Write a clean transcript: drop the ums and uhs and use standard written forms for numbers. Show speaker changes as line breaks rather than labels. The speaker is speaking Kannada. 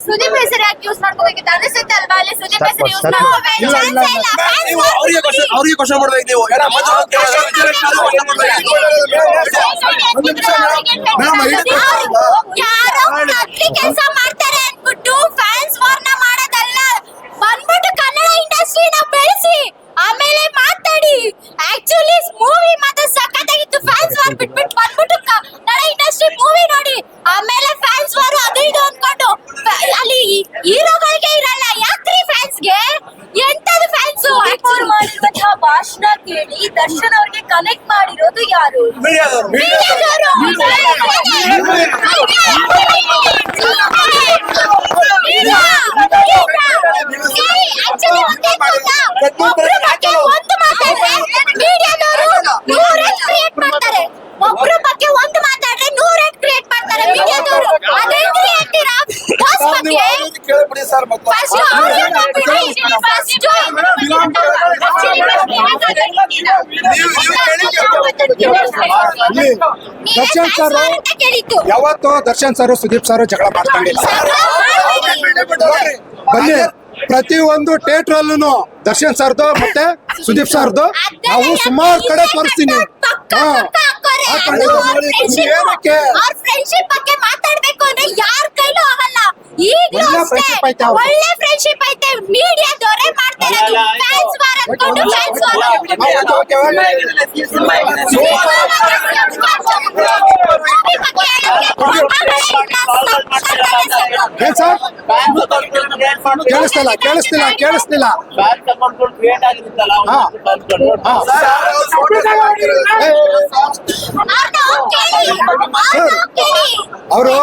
ಸುದೀಪ್ ಹೆಸರು ಯಾಕೆ ಯೂಸ್ ಮಾಡ್ಕೋಬೇಕಿತ್ತು ಅನಿಸುತ್ತೆ ಅಲ್ವಾ? ಅಲ್ಲಿ ಸುದೀಪ್ ಹೆಸರು ಯೂಸ್
ಅವ್ರಿಗೆ ಕ್ವಶನ್ ಮಾಡ್ಬೇಕು ನೀವು.
ಯಾರೋ ಕೆಲಸ ಮಾಡ್ತಾರೆ ಅನ್ಬಿಟ್ಟು ಫ್ಯಾನ್ಸ್ ವಾರ್ನ ಮಾಡೋದಲ್ಲ, ಬಂದ್ಬಿಟ್ಟು ಕನ್ನಡ ಇಂಡಸ್ಟ್ರಿನ ಬೆಳೆಸಿ ಆಮೇಲೆ ಮಾತಾಡಿ. ಆಕ್ಚುಲಿ ಮೂವಿ ಮಾತ್ರ ಸಖತ್ತಾಗಿತ್ತು. ಫ್ಯಾನ್ಸ್ ವಾರ್ ಬಿಟ್ಬಿಟ್ಟು ಬಂದ್ಬಿಟ್ಟು ಕನ್ನಡ ಇಂಡಸ್ಟ್ರಿ ಮೂವಿ ನೋಡಿ ಆಮೇಲೆ ಫ್ಯಾನ್ಸ್ ವಾರ್ ಅದು ಇದು ಅನ್ಕೊಂಡು ಅಲ್ಲಿ ಹೀರೋಗಳಿಗೆ ಇರಲ್ಲ. ಯಾಕ್ರಿ ಫ್ಯಾನ್ಸ್ಗೆ ಎಂತದು ಫ್ಯಾನ್ಸ್?
ಅವ್ರು ಮಾಡಿರುವಂತಹ ಭಾಷಣ ಕೇಳಿ ದರ್ಶನ್ ಅವ್ರಿಗೆ ಕನೆಕ್ಟ್ ಮಾಡಿರೋದು ಯಾರು?
ಒಬ್ರು ಬಗ್ಗೆ ಒಂದು ಮಾತಾಡ್ರೆ 100 ಕ್ರಿಯೇಟ್ ಮಾಡ್ತಾರೆ ಮೀಡಿಯಾದವರು. ಅದೇನ್ರಿ ಹೇಳ್ತೀರಾ? ಬಾಸ್ ಬಗ್ಗೆ
ಕೇಳ್ಬಿಡಿ ಸರ್.
ದರ್ಶನ್ ಸರ್ ಯಾವತ್ತು ದರ್ಶನ್ ಸರ್ ಸುದೀಪ್ ಸರ್ ಜಗಳ ಮಾಡ್ಕೊಂಡಿಲ್ಲ. ಬನ್ನಿ ಪ್ರತಿ ಒಂದು ಥಿಯೇಟರ್ ಅಲ್ಲೂ ದರ್ಶನ್ ಸರ್ದು ಮತ್ತೆ ಸುದೀಪ್ ಸರ್ದು ನಾವು ಸುಮಾರು ಕಡೆ ತೋರಿಸ್ತೀನಿ.
ಏನಕ್ಕೆ ಫ್ರೆಂಡ್ಶಿಪ್ ಬಗ್ಗೆ ಮಾತಾಡ್ಬೇಕು ಅಂದ್ರೆ ಯಾರ ಕೈಲೂ ಆಗಲ್ಲ. ಈಗಲೂ ಒಳ್ಳೆ ಫ್ರೆಂಡ್ಶಿಪ್ ಐತೆ. ಮೀಡಿಯಾದವರೇ ಮಾಡ್ತಾರೆ. ಫ್ಯಾನ್ಸ್ ವಾರ್ ಅನ್ಕೊಂಡು ಫ್ಯಾನ್ಸ್ ವಾರ್
ಕೇಳಿಸ್ತಿಲ್ಲ. ಅವರು